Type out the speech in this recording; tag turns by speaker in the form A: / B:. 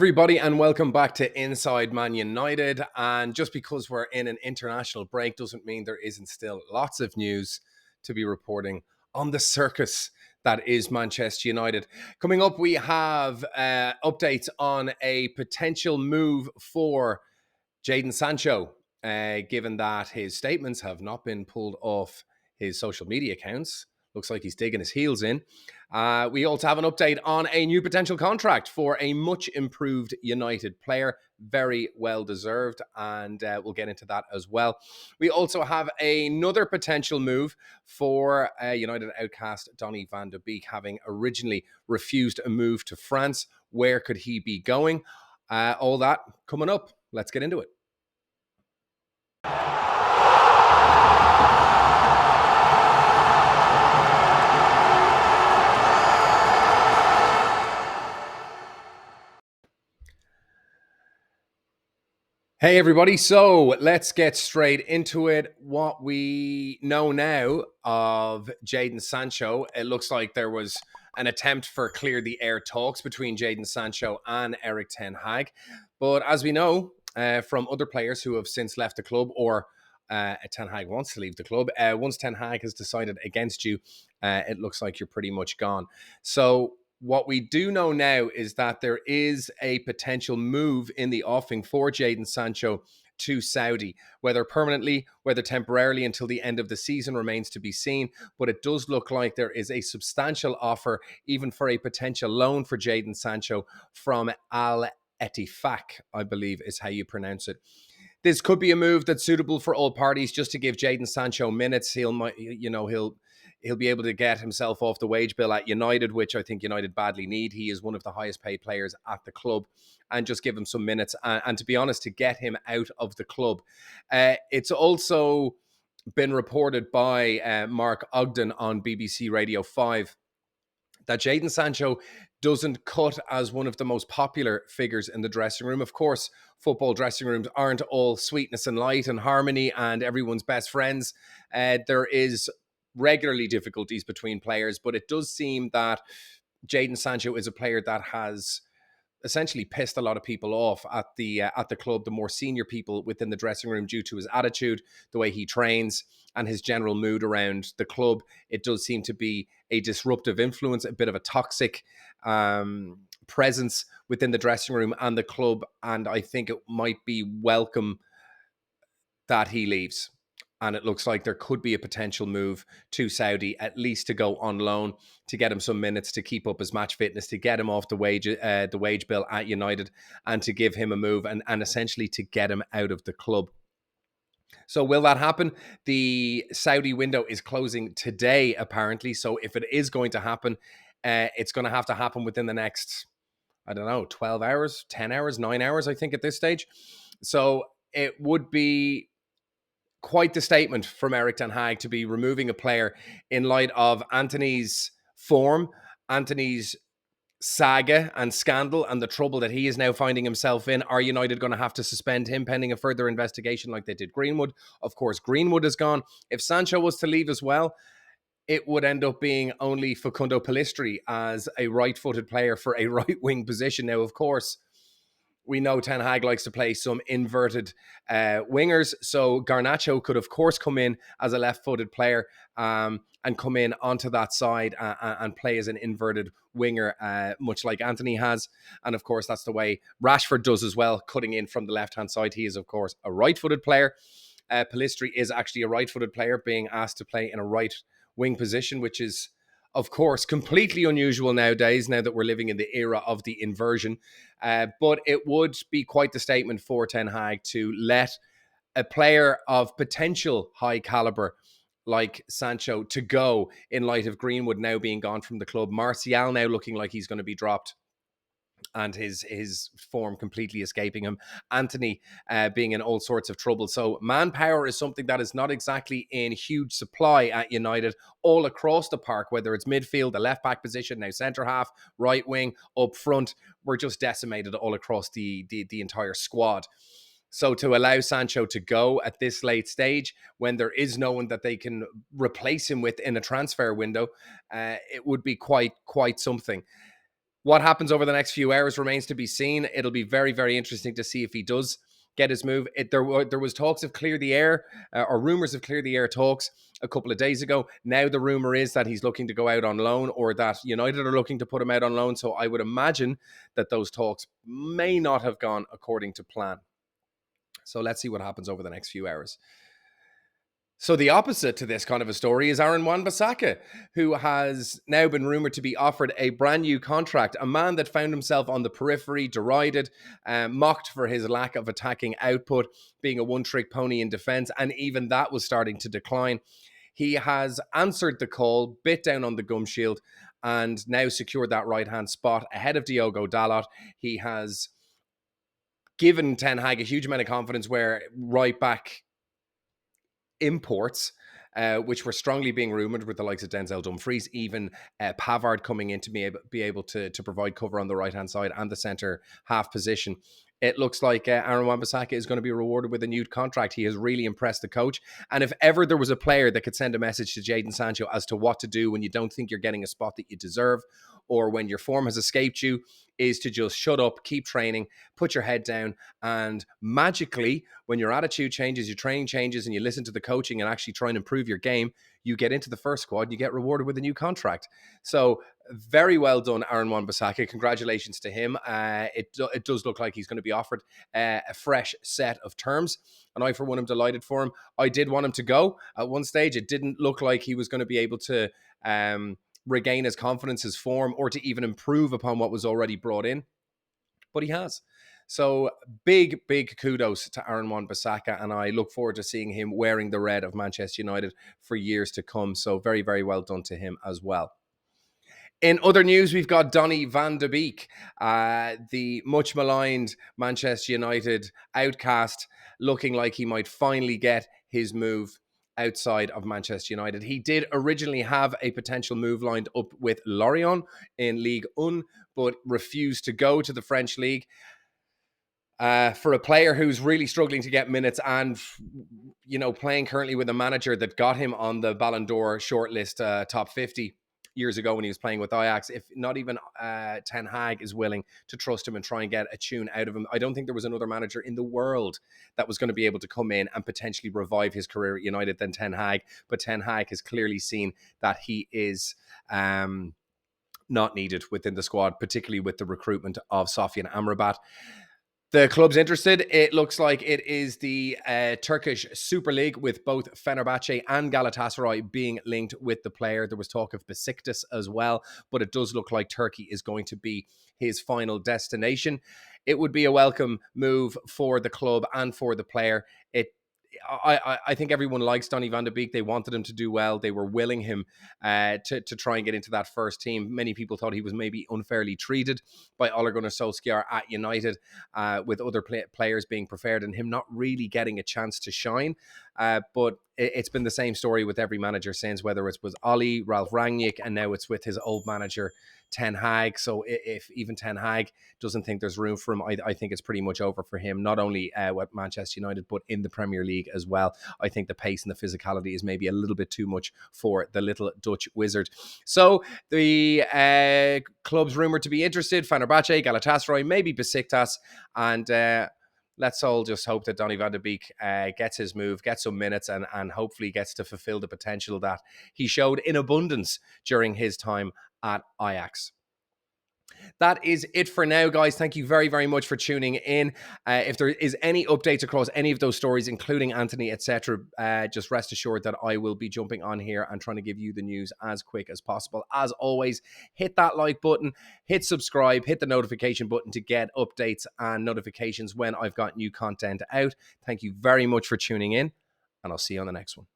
A: everybody, and welcome back to Inside Man United. And just because we're in an international break doesn't mean there isn't still lots of news to be reporting on the circus that is Manchester United. Coming up, we have updates on a potential move for Jadon Sancho, given that his statements have not been pulled off his social media accounts. Looks like he's digging his heels in. We also have an update on a new potential contract for a much improved United player. Very well deserved, and we'll get into that as well. We also have another potential move for United outcast Donny van de Beek, having originally refused a move to France. Where could he be going? All that coming up. Let's get into it. Hey everybody, so let's get straight into it. What we know now of Jadon Sancho, it looks like there was an attempt for clear the air talks between Jadon Sancho and Erik Ten Hag. But as we know from other players who have since left the club, or Ten Hag wants to leave the club, once Ten Hag has decided against you, it looks like you're pretty much gone. So what we do know now is that there is a potential move in the offing for Jadon Sancho to Saudi, whether permanently, whether temporarily until the end of the season remains to be seen. But it does look like there is a substantial offer, even for a potential loan for Jadon Sancho from Al Ettifaq, I believe is how you pronounce it. This could be a move that's suitable for all parties, just to give Jadon Sancho minutes. He'll be able to get himself off the wage bill at United, which I think United badly need. He is one of the highest paid players at the club, and just give him some minutes. And to be honest, to get him out of the club. It's also been reported by Mark Ogden on BBC Radio 5 that Jadon Sancho doesn't cut as one of the most popular figures in the dressing room. Of course, football dressing rooms aren't all sweetness and light and harmony and everyone's best friends. There is regularly difficulties between players, but it does seem that Jadon Sancho is a player that has essentially pissed a lot of people off at the club, the more senior people within the dressing room, due to his attitude, the way he trains, and his general mood around the club. It does seem to be a disruptive influence, a bit of a toxic presence within the dressing room and the club, and I think it might be welcome that he leaves. And it looks like there could be a potential move to Saudi, at least to go on loan, to get him some minutes, to keep up his match fitness, to get him off the wage bill at United, and to give him a move and essentially to get him out of the club. So will that happen? The Saudi window is closing today, apparently. So if it is going to happen, it's going to happen within the next, 12 hours, 10 hours, 9 hours, I think, at this stage. So it would be quite the statement from Erik Ten Hag to be removing a player in light of Antony's form, Antony's saga and scandal, and the trouble that he is now finding himself in. Are United going to have to suspend him pending a further investigation like they did Greenwood? Of course, Greenwood is gone. If Sancho was to leave as well, it would end up being only Facundo Pellistri as a right-footed player for a right-wing position. Now, of course, we know Ten Hag likes to play some inverted wingers. So Garnacho could, of course, come in as a left-footed player and come in onto that side and play as an inverted winger, much like Antony has. And, of course, that's the way Rashford does as well, cutting in from the left-hand side. He is, of course, a right-footed player. Pellistri is actually a right-footed player being asked to play in a right-wing position, which is, of course, completely unusual nowadays, now that we're living in the era of the inversion. But it would be quite the statement for Ten Hag to let a player of potential high caliber like Sancho to go, in light of Greenwood now being gone from the club, Martial now looking like he's going to be dropped, and his form completely escaping him, Antony being in all sorts of trouble. So manpower is something that is not exactly in huge supply at United all across the park, whether it's midfield, the left back position, now centre half, right wing, up front. We're just decimated all across the entire squad. So to allow Sancho to go at this late stage, when there is no one that they can replace him with in a transfer window, it would be quite something. What happens over the next few hours remains to be seen. It'll be very, very interesting to see if he does get his move. There was talks of clear the air, or rumors of clear the air talks a couple of days ago. Now the rumor is that he's looking to go out on loan, or that United are looking to put him out on loan. So I would imagine that those talks may not have gone according to plan. So let's see what happens over the next few hours. So the opposite to this kind of a story is Wan Bissaka, who has now been rumored to be offered a brand new contract. A man that found himself on the periphery, derided, mocked for his lack of attacking output, being a one-trick pony in defence, and even that was starting to decline. He has answered the call, bit down on the gum shield, and now secured that right-hand spot ahead of Diogo Dalot. He has given Ten Hag a huge amount of confidence, where right-back imports, which were strongly being rumoured with the likes of Denzel Dumfries, even Pavard coming in to be able to provide cover on the right-hand side and the centre half position. It looks like Wan Bissaka is going to be rewarded with a new contract. He has really impressed the coach. And if ever there was a player that could send a message to Jadon Sancho as to what to do when you don't think you're getting a spot that you deserve, or when your form has escaped you, is to just shut up, keep training, put your head down, and magically, when your attitude changes, your training changes, and you listen to the coaching and actually try and improve your game, you get into the first squad and you get rewarded with a new contract. So very well done, Wan Bissaka. Congratulations to him. It does look like he's going to be offered a fresh set of terms. And I, for one, am delighted for him. I did want him to go at one stage. It didn't look like he was going to be able to regain his confidence, his form, or to even improve upon what was already brought in. But he has. So big kudos to Wan Bissaka, and I look forward to seeing him wearing the red of Manchester United for years to come. So very, very well done to him as well. In other news, we've got Donny van de Beek, the much maligned Manchester United outcast, looking like he might finally get his move outside of Manchester United. He did originally have a potential move lined up with Lorient in Ligue 1, but refused to go to the French league. For a player who's really struggling to get minutes, and playing currently with a manager that got him on the Ballon d'Or shortlist, top 50 years ago when he was playing with Ajax, if not even Ten Hag is willing to trust him and try and get a tune out of him, I don't think there was another manager in the world that was going to be able to come in and potentially revive his career at United than Ten Hag. But Ten Hag has clearly seen that he is not needed within the squad, particularly with the recruitment of Sofyan Amrabat. The club's interested. It looks like it is the Turkish Super League, with both Fenerbahce and Galatasaray being linked with the player. There was talk of Besiktas as well, but it does look like Turkey is going to be his final destination. It would be a welcome move for the club and for the player. I think everyone likes Donny van de Beek. They wanted him to do well. They were willing him to try and get into that first team. Many people thought he was maybe unfairly treated by Ole Gunnar Solskjaer at United, with other players being preferred and him not really getting a chance to shine. But it's been the same story with every manager since, whether it was Oli, Ralf Rangnick, and now it's with his old manager, Ten Hag. So if even Ten Hag doesn't think there's room for him, I think it's pretty much over for him, not only with Manchester United, but in the Premier League as well. I think the pace and the physicality is maybe a little bit too much for the little Dutch wizard. So the clubs rumoured to be interested: Fenerbahce, Galatasaray, maybe Besiktas, and let's all just hope that Donny van de Beek gets his move, gets some minutes, and hopefully gets to fulfill the potential that he showed in abundance during his time at Ajax. That is it for now, guys. Thank you very, very much for tuning in. If there is any updates across any of those stories, including Anthony, etc., just rest assured that I will be jumping on here and trying to give you the news as quick as possible. As always, hit that like button, hit subscribe, hit the notification button to get updates and notifications when I've got new content out. Thank you very much for tuning in, and I'll see you on the next one.